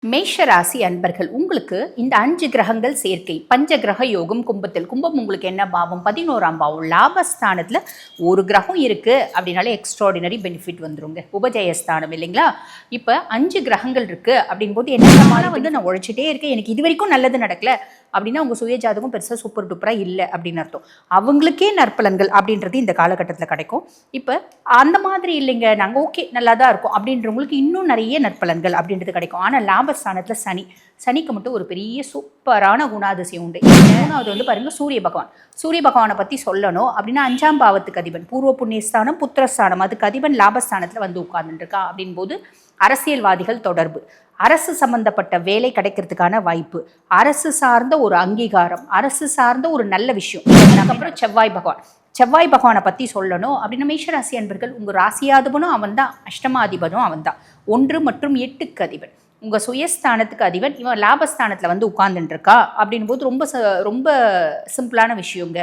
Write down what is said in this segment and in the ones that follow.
மேஷ ராசி அன்பர்கள் உங்களுக்கு இந்த 5 கிரகங்கள் சேர்க்கை பஞ்ச கிரக யோகம் கும்பத்தில் கும்பம் உங்களுக்கு என்ன பாவம் 11ஆம் பாவம் லாபஸ்தானத்தில் ஒரு கிரகம் இருக்கு அப்படின்னாலே எக்ஸ்ட்ராடினரி பெனிஃபிட் வந்துருங்க உபஜயஸ்தானம் இல்லைங்களா. இப்போ 5 கிரகங்கள் இருக்கு அப்படின் போது என்ன வந்து நான் உழைச்சிட்டே இருக்கேன் எனக்கு இது வரைக்கும் நல்லது நடக்கல அப்படின்னா உங்கள் சுய ஜாதகம் பெருசாக சூப்பர் டூப்பராக இல்லை அப்படின்னு அர்த்தம். அவங்களுக்கே நற்பலன்கள் அப்படின்றது இந்த காலகட்டத்தில் கிடைக்கும். இப்போ அந்த மாதிரி இல்லைங்க நாங்கள் ஓகே நல்லா தான் இருக்கும் அப்படின்றவங்களுக்கு இன்னும் நிறைய நற்பலன்கள் அப்படின்றது கிடைக்கும். ஆனால் லாபஸ்தானத்தில் சனிக்கு மட்டும் ஒரு பெரிய சூப்பரான குணாதிசயம் உண்டு. மூணாவது வந்து பாருங்கள் சூரிய பகவானை பற்றி சொல்லணும் அப்படின்னா 5ஆம் பாவத்துக்கு அதிபன் பூர்வ புண்ணியஸ்தானம் புத்திரஸ்தானம் அதுக்கு அதிபன் லாபஸ்தானத்தில் வந்து உட்கார்ந்துருக்கா அப்படின் போது அரசியல்வாதிகள் தொடர்பு, அரசு சம்பந்தப்பட்ட வேலை கிடைக்கிறதுக்கான வாய்ப்பு, அரசு சார்ந்த ஒரு அங்கீகாரம், அரசு சார்ந்த ஒரு நல்ல விஷயம். அதுக்கப்புறம் செவ்வாய் பகவானை பற்றி சொல்லணும் அப்படின்னா மேஷராசி அன்பர்கள் உங்கள் ராசியாதிபனும் அவன் தான், அஷ்டமாதிபனும் அவன் தான், 1 மற்றும் 8க்கு அதிபன், உங்கள் சுயஸ்தானத்துக்கு அதிபன். இவன் லாபஸ்தானத்தில் வந்து உட்கார்ந்துட்டுருக்கா அப்படின் போது ரொம்ப ரொம்ப சிம்பிளான விஷயங்க.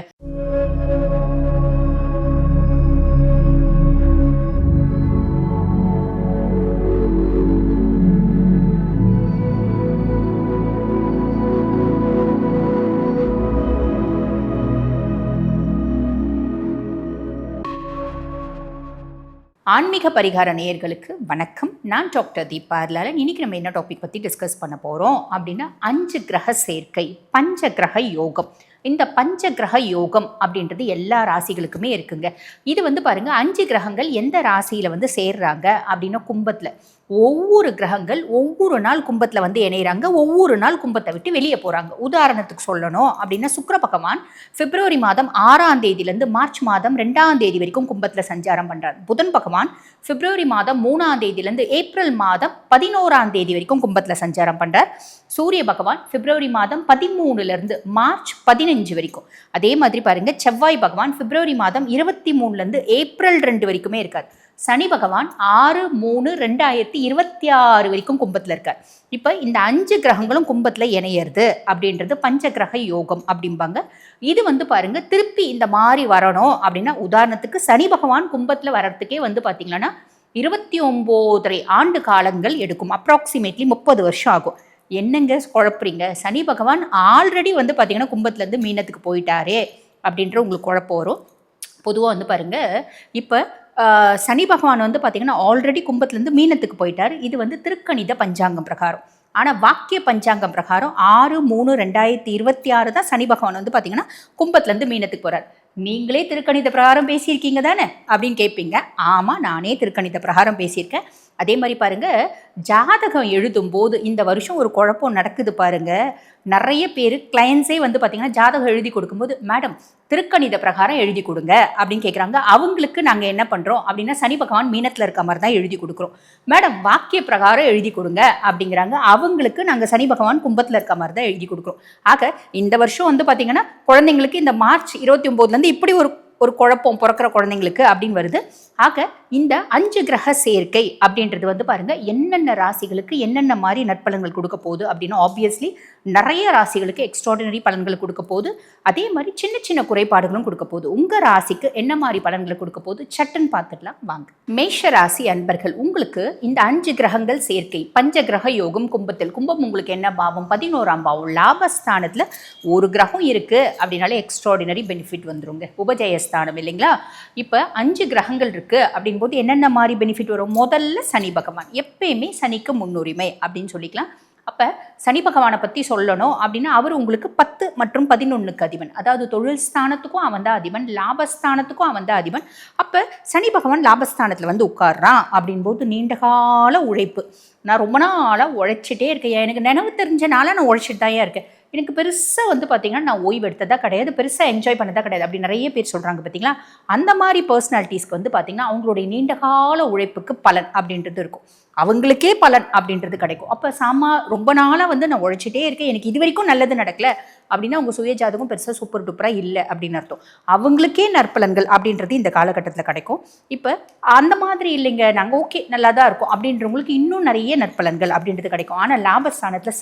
ஆன்மீக பரிகார நேயர்களுக்கு வணக்கம். நான் டாக்டர் தீபா அருளாளன். இன்னைக்கு நம்ம என்ன டாபிக் பற்றி டிஸ்கஸ் பண்ண போகிறோம் அப்படின்னா 5 கிரக சேர்க்கை பஞ்ச கிரக யோகம். இந்த பஞ்ச கிரக யோகம் அப்படின்றது எல்லா ராசிகளுக்குமே இருக்குங்க. இது வந்து பாருங்க 5 கிரகங்கள் எந்த ராசியில் வந்து சேர்றாங்க அப்படின்னா கும்பத்தில் ஒவ்வொரு கிரகங்கள் ஒவ்வொரு நாள் கும்பத்தில் வந்து இணைகிறாங்க, ஒவ்வொரு நாள் கும்பத்தை விட்டு வெளியே போகிறாங்க. உதாரணத்துக்கு சொல்லணும் அப்படின்னா சுக்கிர பகவான் பிப்ரவரி மாதம் 6ஆம் தேதியிலேருந்து மார்ச் மாதம் 2ஆம் தேதி வரைக்கும் கும்பத்தில் சஞ்சாரம் பண்ணுறார். புதன் பகவான் பிப்ரவரி மாதம் 3ஆம் தேதியிலேருந்து ஏப்ரல் மாதம் 11ஆம் தேதி வரைக்கும் கும்பத்தில் சஞ்சாரம் பண்ணுறார். சூரிய பகவான் பிப்ரவரி மாதம் 13லேருந்து மார்ச் 15 வரைக்கும். அதே மாதிரி பாருங்க செவ்வாய் பகவான் பிப்ரவரி மாதம் 23லேருந்து ஏப்ரல் 2 வரைக்குமே இருக்கார். சனி பகவான் 6/3/2026 வரைக்கும் கும்பத்தில் இருக்கார். இப்போ இந்த 5 கிரகங்களும் கும்பத்தில் இணையிறது அப்படின்றது பஞ்ச கிரக யோகம் அப்படிம்பாங்க. இது வந்து பாருங்க திருப்பி இந்த மாதிரி வரணும் அப்படின்னா உதாரணத்துக்கு சனி பகவான் கும்பத்தில் வர்றதுக்கே வந்து பார்த்தீங்கன்னா 29 ஆண்டு காலங்கள் எடுக்கும். அப்ராக்சிமேட்லி 30 வருஷம் ஆகும். என்னங்க குழப்புறீங்க, சனி பகவான் ஆல்ரெடி வந்து பார்த்தீங்கன்னா கும்பத்துலேருந்து மீனத்துக்கு போயிட்டாரே அப்படின்ற உங்களுக்கு குழப்பம் வரும். பொதுவாக வந்து பாருங்க இப்போ சனி பகவான் வந்து பார்த்திங்கன்னா ஆல்ரெடி கும்பத்துலேருந்து மீனத்துக்கு போயிட்டார். இது வந்து திருக்கணித பஞ்சாங்கம் பிரகாரம். ஆனால் வாக்கிய பஞ்சாங்கம் பிரகாரம் 6/3/2026 தான் சனி பகவான் வந்து பார்த்திங்கன்னா கும்பத்துலேருந்து மீனத்துக்கு போகிறார். நீங்களே திருக்கணித பிரகாரம் பேசியிருக்கீங்க தானே அப்படின்னு கேட்பீங்க. ஆமாம், நானே திருக்கணித பிரகாரம் பேசியிருக்கேன். அதே மாதிரி பாருங்கள் ஜாதகம் எழுதும்போது இந்த வருஷம் ஒரு குழப்பம் நடக்குது பாருங்கள். நிறைய பேர் கிளையன்ஸே வந்து பார்த்திங்கன்னா ஜாதகம் எழுதி கொடுக்கும்போது மேடம் திருக்கணித பிரகாரம் எழுதி கொடுங்க அப்படின்னு கேட்குறாங்க. அவங்களுக்கு நாங்கள் என்ன பண்ணுறோம் அப்படின்னா சனி பகவான் மீனத்தில் இருக்க மாதிரி தான் எழுதி கொடுக்குறோம். மேடம் வாக்கிய பிரகாரம் எழுதி கொடுங்க அப்படிங்கிறாங்க. அவங்களுக்கு நாங்கள் சனி பகவான் கும்பத்தில் இருக்க மாதிரி தான் எழுதி கொடுக்குறோம். ஆக இந்த வருஷம் வந்து பார்த்திங்கன்னா குழந்தைங்களுக்கு இந்த மார்ச் 29லேருந்து இப்படி ஒரு குழப்பம் பிறக்கிற குழந்தைங்களுக்கு அப்படின்னு வருது. ஆக இந்த 5 கிரக சேர்க்கை அப்படின்றது வந்து பாருங்க என்னென்ன ராசிகளுக்கு என்னென்ன மாதிரி நற்பலன்கள் கொடுக்க போகுது அப்படின்னா ஆப்வியஸ்லி நிறைய ராசிகளுக்கு எக்ஸ்ட்ராடினரி பலன்கள் கொடுக்க போகுது. அதே மாதிரி சின்ன சின்ன குறைபாடுகளும் கொடுக்க போகுது. உங்கள் ராசிக்கு என்ன மாதிரி பலன்களை கொடுக்க போகுது சட்டுன்னு பார்த்துடலாம் வாங்க. மேஷ ராசி அன்பர்கள் உங்களுக்கு இந்த 5 கிரகங்கள் சேர்க்கை பஞ்ச கிரக யோகம் கும்பத்தில் கும்பம் உங்களுக்கு என்ன பாவம் 11ஆம் பாவம் லாபஸ்தானத்தில் ஒரு கிரகம் இருக்கு அப்படின்னாலே எக்ஸ்ட்ராடினரி பெனிஃபிட் வந்துருங்க உபஜயஸ்தானம் இல்லைங்களா. இப்போ 5 கிரகங்கள் இருக்கு அப்படின் போது என்னென்ன மாதிரி பெனிஃபிட் வரும். முதல்ல சனி பகவான், எப்பயுமே சனிக்கு முன்னுரிமை அப்படின்னு சொல்லிக்கலாம். அப்போ சனி பகவானை பற்றி சொல்லணும் அப்படின்னா அவர் உங்களுக்கு 10 மற்றும் 11க்கு அதிபன். அதாவது தொழில் ஸ்தானத்துக்கும் அவன் தான் அதிபன், லாபஸ்தானத்துக்கும் அவன் தான் அதிபன். அப்போ சனி பகவான் லாபஸ்தானத்தில் வந்து உட்கார்றான் அப்படின் போது நீண்டகால உழைப்பு. நான் ரொம்ப நாளாக உழைச்சிட்டே இருக்கேன், எனக்கு நினைவு தெரிஞ்சனால நான் உழைச்சிட்டு தான் இருக்கேன், எனக்கு பெருசாக வந்து பார்த்திங்கன்னா நான் ஓய்வு எடுத்ததாக கிடையாது, பெருசாக என்ஜாய் பண்ணதாக கிடையாது அப்படி நிறைய பேர் சொல்கிறாங்க பார்த்தீங்களா. அந்த மாதிரி பர்சனாலிட்டிஸ்க்கு வந்து பார்த்திங்கன்னா அவங்களுடைய நீண்டகால உழைப்புக்கு பலன் அப்படின்றது இருக்கும், அவங்களுக்கே பலன் அப்படின்றது கிடைக்கும். அப்போ ரொம்ப நாளாக வந்து நான் உழைச்சிட்டே இருக்கேன் எனக்கு இது வரைக்கும் நல்லது நடக்கல அப்படின்னா உங்கள் சுய ஜாதகம் பெருசாக சூப்பர் டூப்பராக இல்லை அப்படின்னு அர்த்தம். அவங்களுக்கே நற்பலன்கள் அப்படின்றது இந்த காலகட்டத்தில் கிடைக்கும். இப்போ அந்த மாதிரி இல்லைங்க நாங்கள் ஓகே நல்லா தான் இருக்கும் அப்படின்றவங்களுக்கு இன்னும் நிறைய நற்பலன்கள் அப்படின்றது கிடைக்கும். ஆனால் லாபஸ்தானத்தில்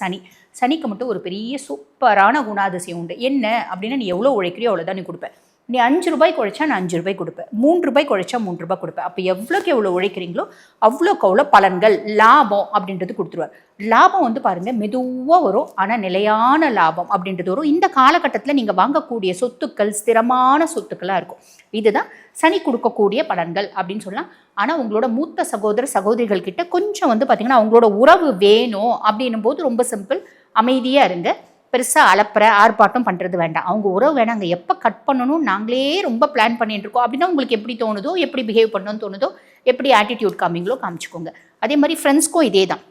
சனிக்கு மட்டும் ஒரு பெரிய சூப்பரான குணாதிசயம் உண்டு. என்ன அப்படின்னா நீ எவ்வளோ உழைக்கிறியோ அவ்வளோதான் நீ கொடுப்பேன். நீ 5 ரூபாய்க்கு உழைச்சா நான் 5 ரூபாய் கொடுப்பேன், 3 ரூபாய்க்கு உழைச்சா 3 ரூபாய் கொடுப்பேன். அப்போ எவ்வளோக்கு எவ்வளோ உழைக்கிறீங்களோ அவ்வளோக்கு அவ்வளோ பலன்கள் லாபம் அப்படின்றது கொடுத்துருவார். லாபம் வந்து பாருங்கள் மெதுவாக வரும், ஆனால் நிலையான லாபம் அப்படின்றது வரும். இந்த காலகட்டத்தில் நீங்கள் வாங்கக்கூடிய சொத்துக்கள் ஸ்திரமான சொத்துக்களாக இருக்கும். இதுதான் சனி கொடுக்கக்கூடிய பலன்கள் அப்படின்னு சொல்லலாம். ஆனால் உங்களோட மூத்த சகோதர சகோதரிகள் கிட்ட கொஞ்சம் வந்து பார்த்தீங்கன்னா அவங்களோட உறவு வேணும் அப்படின்னும் போது ரொம்ப சிம்பிள், அமைதியாக இருங்க. பெருசாக அலப்புற ஆர்ப்பாட்டம் பண்ணுறது வேண்டாம். அவங்க உறவு வேணாம், அங்கே எப்போ கட் பண்ணணும் நாங்களே ரொம்ப பிளான் பண்ணிட்டு இருக்கோம் அப்படின்னா உங்களுக்கு எப்படி தோணுதோ, எப்படி பிஹேவ் பண்ணணும்னு தோணுதோ, எப்படி ஆட்டிடியூட் காமிங்களோ காமிச்சிக்கோங்க. அதே மாதிரி ஃப்ரெண்ட்ஸ்க்கும் இதே தான்.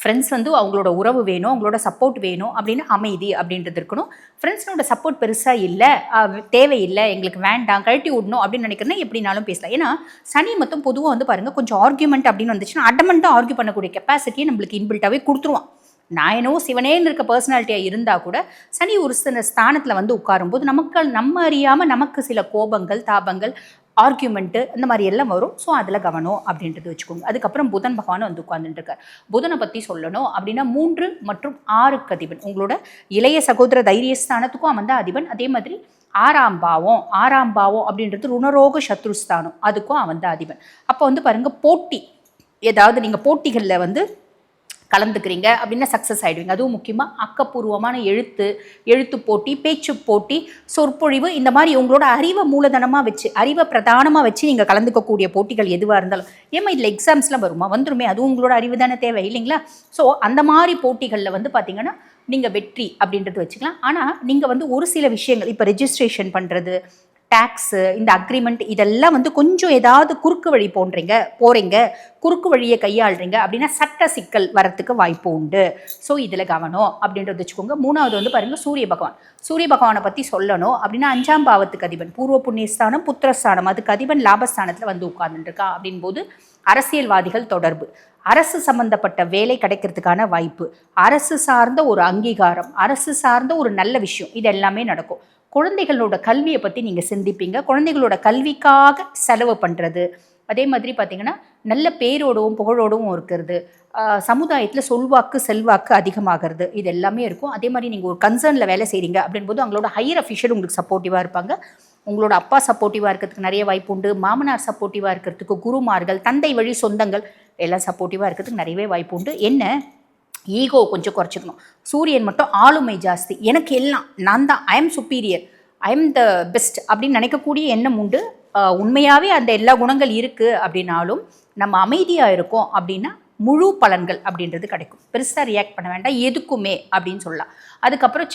ஃப்ரெண்ட்ஸ் வந்து அவங்களோட உறவு வேணும், அவங்களோட சப்போர்ட் வேணும் அப்படின்னு அமைதி அப்படின்றது இருக்கணும். ஃப்ரெண்ட்ஸோட சப்போர்ட் பெருசாக இல்லை, தேவையில்லை, எங்களுக்கு வேண்டாம், கழட்டி விடணும் அப்படின்னு நினைக்கிறேன்னா எப்படினாலும் பேசலாம். ஏன்னா சனி மொத்தம் பொதுவாக வந்து பாருங்கள் கொஞ்சம் ஆர்கியூமெண்ட் அப்படின்னு வந்துச்சுன்னா அடமெண்ட்டாக ஆர்கியூ பண்ணக்கூடிய கெப்பாசிட்டியை நம்மளுக்கு இன்பில்ட்டாகவே கொடுத்துருவான். நான் என்னவோ சிவனேன்னு இருக்க பர்சனாலிட்டியாக இருந்தால் கூட சனி ஒரு சில ஸ்தானத்தில் வந்து உட்காரும்போது நம்ம அறியாமல் நமக்கு சில கோபங்கள் தாபங்கள் ஆர்கியூமெண்ட்டு இந்த மாதிரி எல்லாம் வரும். ஸோ அதில் கவனம் அப்படின்றது வச்சுக்கோங்க. அதுக்கப்புறம் புதன் பகவான் வந்து உட்கார்ந்துட்டுருக்கார். புதனை பற்றி சொல்லணும் அப்படின்னா 3 மற்றும் 6க்கு அதிபன். உங்களோட இளைய சகோதர தைரியஸ்தானத்துக்கும் அவன் தான் அதிபன். அதே மாதிரி 6ஆம் பாவம் அப்படின்றது ருணரோக சத்ருஸ்தானம், அதுக்கும் அவன் தான் அதிபன். அப்போ வந்து பாருங்கள் போட்டி, ஏதாவது நீங்கள் போட்டிகளில் வந்து கலந்துக்கிறீங்க அப்படின்னா சக்ஸஸ் ஆகிடுவீங்க. அதுவும் முக்கியமாக ஆக்கப்பூர்வமான எழுத்து போட்டி, பேச்சு போட்டி, சொற்பொழிவு, இந்த மாதிரி உங்களோட அறிவை மூலதனமாக வச்சு அறிவை பிரதானமாக வச்சு நீங்கள் கலந்துக்கக்கூடிய போட்டிகள் எதுவாக இருந்தாலும், ஏமா இதில் எக்ஸாம்ஸ்லாம் வருமா, வந்துருமே, அதுவும் உங்களோட அறிவு தானே தேவை இல்லைங்களா? ஸோ அந்த மாதிரி போட்டிகளில் வந்து பார்த்தீங்கன்னா நீங்கள் வெற்றி அப்படின்றது வச்சுக்கலாம். ஆனால் நீங்கள் வந்து ஒரு சில விஷயங்கள் இப்போ ரெஜிஸ்ட்ரேஷன் பண்ணுறது, டேக்ஸு, இந்த அக்ரிமெண்ட், இதெல்லாம் வந்து கொஞ்சம் ஏதாவது குறுக்கு வழி போகிறீங்க, குறுக்கு வழியை கையாளுறீங்க அப்படின்னா சட்ட சிக்கல் வரத்துக்கு வாய்ப்பு உண்டு. ஸோ இதில் கவனம் அப்படின்றது வச்சுக்கோங்க. 3வது வந்து பாருங்கள் சூரிய பகவானை பற்றி சொல்லணும் அப்படின்னா 5ஆம் பாவத்துக்கு அதிபன், பூர்வ புண்ணியஸ்தானம், புத்திரஸ்தானம், அதுக்கு அதிபன் லாபஸ்தானத்தில் வந்து உட்கார்ந்துருக்கா அப்படின் போது அரசியல்வாதிகள் தொடர்பு, அரசு சம்பந்தப்பட்ட வேலை கிடைக்கிறதுக்கான வாய்ப்பு, அரசு சார்ந்த ஒரு அங்கீகாரம், அரசு சார்ந்த ஒரு நல்ல விஷயம், இது எல்லாமே நடக்கும். குழந்தைகளோட கல்வியை பற்றி நீங்கள் சிந்திப்பீங்க. குழந்தைகளோட கல்விக்காக செலவு பண்ணுறது, அதே மாதிரி பார்த்திங்கன்னா நல்ல பேரோடவும் புகழோடவும் இருக்கிறது, சமுதாயத்தில் சொல்வாக்கு செல்வாக்கு அதிகமாகிறது, இது எல்லாமே இருக்கும். அதே மாதிரி நீங்கள் ஒரு கன்சர்னில் வேலை செய்கிறீங்க அப்படின்போது அவங்களோட ஹையர் அஃபிஷியல் உங்களுக்கு சப்போர்ட்டிவாக இருப்பாங்க. உங்களோட அப்பா சப்போர்ட்டிவாக இருக்கிறதுக்கு நிறைய வாய்ப்பு உண்டு. மாமனார் சப்போர்ட்டிவாக இருக்கிறதுக்கு, குருமார்கள், தந்தை வழி சொந்தங்கள் எல்லாம் சப்போர்ட்டிவாக இருக்கிறதுக்கு நிறையவே வாய்ப்பு உண்டு. என்ன ஈகோ கொஞ்சம் குறைச்சிக்கணும். சூரியன் மட்டும் ஆளுமை ஜாஸ்தி, எனக்கு எல்லாம் நான் தான், I am superior, I am the best அப்படின்னு நினைக்கக்கூடிய எண்ணம் உண்டு. உண்மையாகவே அந்த எல்லா குணங்கள் இருக்குது அப்படின்னாலும் நம்ம அமைதியாக இருக்கோம் அப்படின்னா முழு பலன்கள் அப்படின்றது கிடைக்கும். பெருசாக ரியாக்ட் பண்ண வேண்டாம் எதுக்குமே அப்படின்னு சொல்லலாம். அதுக்கப்புறம்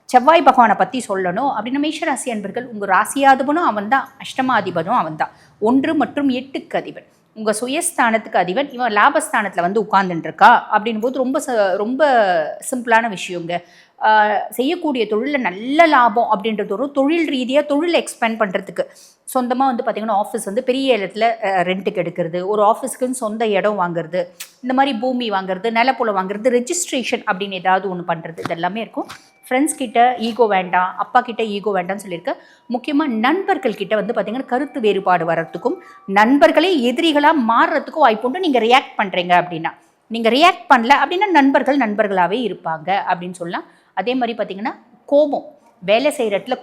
செவ்வாய் பகவானை பற்றி சொல்லணும் அப்படின்னா மேஷராசி அன்பர்கள், உங்கள் ராசியாதிபனும் அவன் தான், அஷ்டமாதிபனும் அவன் தான், 1 மற்றும் 8க்கு அதிபன், உங்கள் சுயஸ்தானத்துக்கு அதிபன். இவன் லாபஸ்தானத்தில் வந்து உட்கார்ந்துட்டுருக்கா அப்படின் போது ரொம்ப சிம்பிளான விஷயங்க. செய்யக்கூடிய தொழிலில் நல்ல லாபம் அப்படின்றது ஒரு தொழில் ரீதியாக தொழிலை எக்ஸ்பேண்ட் பண்ணுறதுக்கு சொந்தமாக வந்து பார்த்திங்கன்னா ஆஃபீஸ் வந்து பெரிய இடத்துல ரெண்ட்டுக்கு எடுக்கிறது, ஒரு ஆஃபீஸ்க்குன்னு சொந்த இடம் வாங்குறது, இந்த மாதிரி பூமி வாங்குறது, நிலப்புலம் வாங்குறது, ரெஜிஸ்ட்ரேஷன் அப்படின்னு ஏதாவது ஒன்று பண்ணுறது, இதெல்லாமே இருக்கும். ஃப்ரெண்ட்ஸ் கிட்ட ஈகோ வேண்டாம், அப்பா கிட்ட ஈகோ வேண்டாம்னு சொல்லியிருக்கேன். முக்கியமாக நண்பர்கள் கிட்ட வந்து பார்த்திங்கன்னா கருத்து வேறுபாடு வர்றதுக்கும் நண்பர்களே எதிரிகளாக மாறுறதுக்கும் வாய்ப்பு உண்டு. நீங்கள் ரியாக்ட் பண்ணுறீங்க அப்படின்னா, நீங்கள் ரியாக்ட் பண்ணல அப்படின்னா நண்பர்களாகவே இருப்பாங்க அப்படின்னு சொல்லலாம். அதே மாதிரி பார்த்திங்கன்னா கோபம், வேலை செய்கிற இடத்துல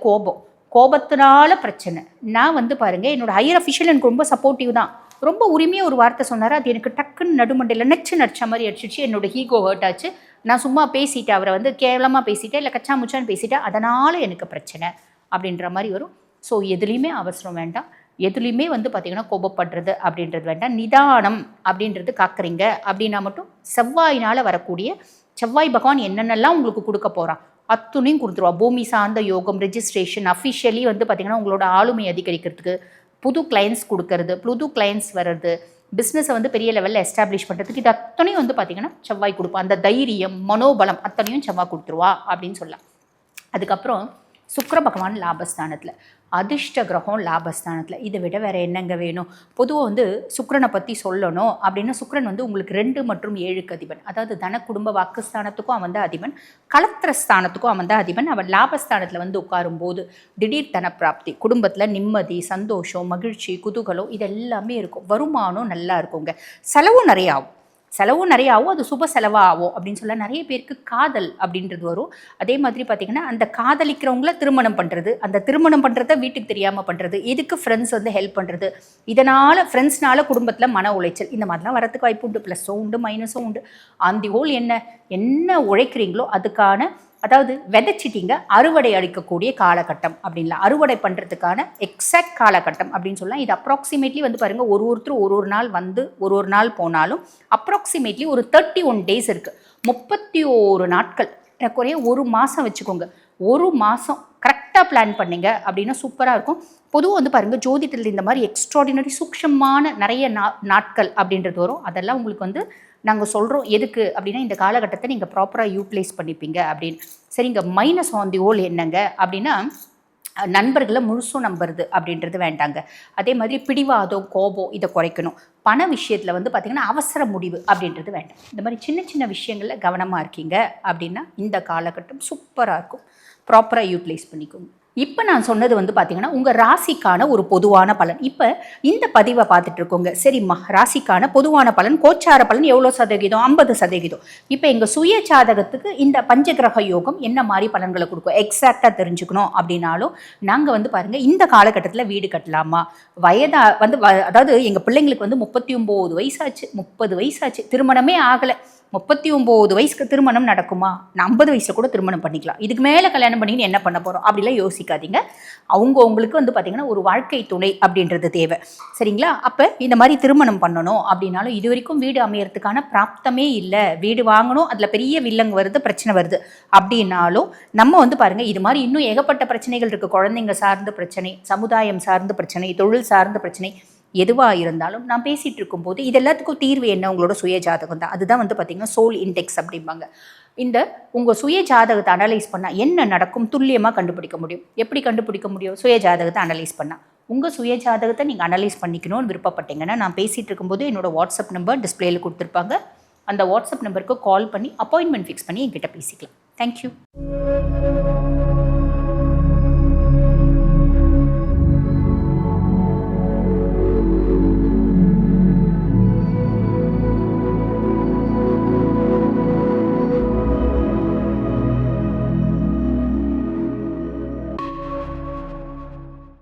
கோபத்தினால பிரச்சனை. நான் வந்து பாருங்கள் என்னோடய ஹையர் அஃபிஷியல் எனக்கு ரொம்ப சப்போர்ட்டிவ் தான், ரொம்ப உரிமையாக ஒரு வார்த்தை சொன்னார், அது எனக்கு டக்குன்னு நடுமண்டையில் நடிச்ச மாதிரி அடிச்சிச்சு, என்னோடய ஈகோ ஹர்ட் ஆச்சு. நான் சும்மா பேசிட்டேன், அவரை வந்து கேவலமாக பேசிட்டேன், இல்லை கச்சா முச்சான்னு பேசிட்டேன், அதனால் எனக்கு பிரச்சனை அப்படின்ற மாதிரி வரும். ஸோ எதுலேயுமே அவசரம் வேண்டாம், எதுலேயுமே வந்து பார்த்திங்கன்னா கோபப்படுறது அப்படின்றது வேண்டாம். நிதானம் அப்படின்றது காக்குறீங்க அப்படின்னா மட்டும் செவ்வாயினால் வரக்கூடிய, செவ்வாய் பகவான் என்னென்னலாம் உங்களுக்கு கொடுக்க போகிறான் அத்துணையும் கொடுத்துருவா. பூமி சார்ந்த யோகம், ரெஜிஸ்ட்ரேஷன், அஃபிஷியலி வந்து பார்த்திங்கன்னா உங்களோட ஆளுமை அதிகரிக்கிறதுக்கு, புது கிளைண்ட்ஸ் கொடுக்கறது, புது கிளைண்ட்ஸ் வர்றது, பிஸ்னஸை வந்து பெரிய லெவலில் எஸ்டாப்ளிஷ் பண்ணுறதுக்கு, இது அத்தனையும் வந்து பார்த்திங்கன்னா செவ்வாய் கொடுப்பா. அந்த தைரியம், மனோபலம் அத்தனையும் செவ்வாய் கொடுத்துருவா அப்படின்னு சொல்லலாம். அதுக்கப்புறம் சுக்கிர பகவான் லாபஸ்தானத்தில், அதிர்ஷ்ட கிரகம் லாபஸ்தானத்தில், இதை விட வேறு என்னங்க வேணும்? பொதுவாக வந்து சுக்கிரனை பற்றி சொல்லணும் அப்படின்னா சுக்கிரன் வந்து உங்களுக்கு 2 மற்றும் 7க்கு அதிபன், அதாவது தன குடும்ப வாக்குஸ்தானத்துக்கும் அவன் தான் அதிபன், கலத்திரஸ்தானத்துக்கும் அவன் தான் அதிபன். அவன் லாபஸ்தானத்தில் வந்து உட்காரும்போது திடீர் தன பிராப்தி, குடும்பத்தில் நிம்மதி, சந்தோஷம், மகிழ்ச்சி, குதூகலம் இது எல்லாமே இருக்கும். வருமானம் நல்லா இருக்குங்க, செலவும் நிறைய ஆகும். செலவும் நிறைய ஆகும், அது சுப செலவாக ஆகும் அப்படின்னு சொல்ல. நிறைய பேருக்கு காதல் அப்படின்றது வரும். அதே மாதிரி பார்த்திங்கன்னா அந்த காதலிக்கிறவங்கள திருமணம் பண்ணுறது, அந்த திருமணம் பண்ணுறத வீட்டுக்கு தெரியாமல் பண்ணுறது, இதுக்கு ஃப்ரெண்ட்ஸ் வந்து ஹெல்ப் பண்ணுறது, இதனால் ஃப்ரெண்ட்ஸ்னால குடும்பத்தில் மன உளைச்சல் இந்த மாதிரிலாம் வரத்துக்கு வாய்ப்பு உண்டு. ப்ளஸ்ஸும் உண்டு, மைனஸும் உண்டு. ஆன் தி ஹோல் என்ன உழைக்கிறீங்களோ அதுக்கான, அதாவது விதைச்சிட்டிங்க, அறுவடை அளிக்கக்கூடிய காலகட்டம் அப்படின்லாம், அறுவடை பண்ணுறதுக்கான எக்ஸாக்ட் காலகட்டம் அப்படின்னு சொல்லலாம். இது அப்ராக்சிமேட்லி வந்து பாருங்கள், ஒருத்தர் ஒரு நாள் வந்து ஒரு நாள் போனாலும் அப்ராக்சிமேட்லி ஒரு 31 டேஸ் இருக்குது. 31 நாட்கள், குறைய ஒரு மாதம் வச்சுக்கோங்க. ஒரு மாதம் கரெக்டாக பிளான் பண்ணிங்க அப்படின்னா சூப்பராக இருக்கும். பொதுவாக வந்து பாருங்கள், ஜோதிடத்தில் இந்த மாதிரி எக்ஸ்ட்ராடினரி சூக்ஷமான நிறைய நாட்கள் அப்படின்றது வரும். அதெல்லாம் உங்களுக்கு வந்து நாங்கள் சொல்கிறோம் எதுக்கு அப்படின்னா, இந்த காலகட்டத்தை நீங்கள் ப்ராப்பராக யூட்டிலைஸ் பண்ணிப்பீங்க அப்படின்னு. சரிங்க. மைனஸ் ஆன் தி ஹோல் என்னங்க அப்படின்னா, நண்பர்களை முழுசும் நம்புறது அப்படின்றது வேண்டாங்க. அதே மாதிரி பிடிவாதம், கோபம் இதை குறைக்கணும். பண விஷயத்தில் வந்து பார்த்திங்கன்னா அவசர முடிவு அப்படின்றது வேண்டாம். இந்த மாதிரி சின்ன சின்ன விஷயங்களில் கவனமாக இருக்கீங்க அப்படின்னா இந்த காலகட்டம் சூப்பராக இருக்கும். ப்ராப்பராக யூட்டிலைஸ் பண்ணிக்கோங்க. இப்போ நான் சொன்னது வந்து பார்த்திங்கன்னா உங்கள் ராசிக்கான ஒரு பொதுவான பலன். இப்போ இந்த பதிவை பார்த்துட்டு இருக்கோங்க. சரிம்மா, ராசிக்கான பொதுவான பலன், கோச்சார பலன் எவ்வளோ சதவீதம்? 50%. இப்போ எங்கள் சுய ஜாதகத்துக்கு இந்த பஞ்சகிரக யோகம் என்ன மாதிரி பலன்களை கொடுக்கும் எக்ஸாக்டாக தெரிஞ்சுக்கணும் அப்படின்னாலும் நாங்கள் வந்து பாருங்கள், இந்த காலகட்டத்தில் வீடு கட்டலாமா, அதாவது எங்கள் பிள்ளைங்களுக்கு வந்து 39 வயசாச்சு, 30 வயசாச்சு, திருமணமே ஆகலை. 39 வயசுக்கு திருமணம் நடக்குமா? 50 வயசில் கூட திருமணம் பண்ணிக்கலாம். இதுக்கு மேலே கல்யாணம் பண்ணின்னு என்ன பண்ண போகிறோம் அப்படிலாம் யோசிக்காதீங்க. உங்களுக்கு வந்து பார்த்திங்கன்னா ஒரு வாழ்க்கை துணை அப்படின்றது தேவை. சரிங்களா? அப்போ இந்த மாதிரி திருமணம் பண்ணணும் அப்படின்னாலும், இது வரைக்கும் வீடு அமையறதுக்கான பிராப்தமே இல்லை, வீடு வாங்கணும், அதில் பெரிய வில்லங்க வருது, பிரச்சனை வருது அப்படின்னாலும் நம்ம வந்து பாருங்கள், இது மாதிரி இன்னும் ஏகப்பட்ட பிரச்சனைகள் இருக்குது. குழந்தைங்க சார்ந்த பிரச்சனை, சமுதாயம் சார்ந்த பிரச்சனை, தொழில் சார்ந்த பிரச்சனை, எதுவாக இருந்தாலும் நான் பேசிகிட்டு இருக்கும்போது இது எல்லாத்துக்கும் தீர்வு என்ன? உங்களோட சுய ஜாதகம் தான். அதுதான் வந்து பார்த்திங்கன்னா சோல் இண்டெக்ஸ் அப்படிம்பாங்க. இந்த உங்கள் சுய ஜாதகத்தை அனலைஸ் பண்ணால் என்ன நடக்கும் துல்லியமாக கண்டுபிடிக்க முடியும். எப்படி கண்டுபிடிக்க முடியும்? சுய ஜாதகத்தை அனலைஸ் பண்ணால். உங்கள் சுய ஜாதகத்தை நீங்கள் அனலைஸ் பண்ணிக்கணும்னு விருப்பப்பட்டீங்கன்னா, நான் பேசிகிட்டு இருக்கும்போது என்னோடய வாட்ஸ்அப் நம்பர் டிஸ்பிளேயில் கொடுத்துருப்பாங்க. அந்த வாட்ஸ்அப் நம்பருக்கு கால் பண்ணி அப்பாயின்மெண்ட் ஃபிக்ஸ் பண்ணி என்கிட்ட பேசிக்கலாம். தேங்க்யூ.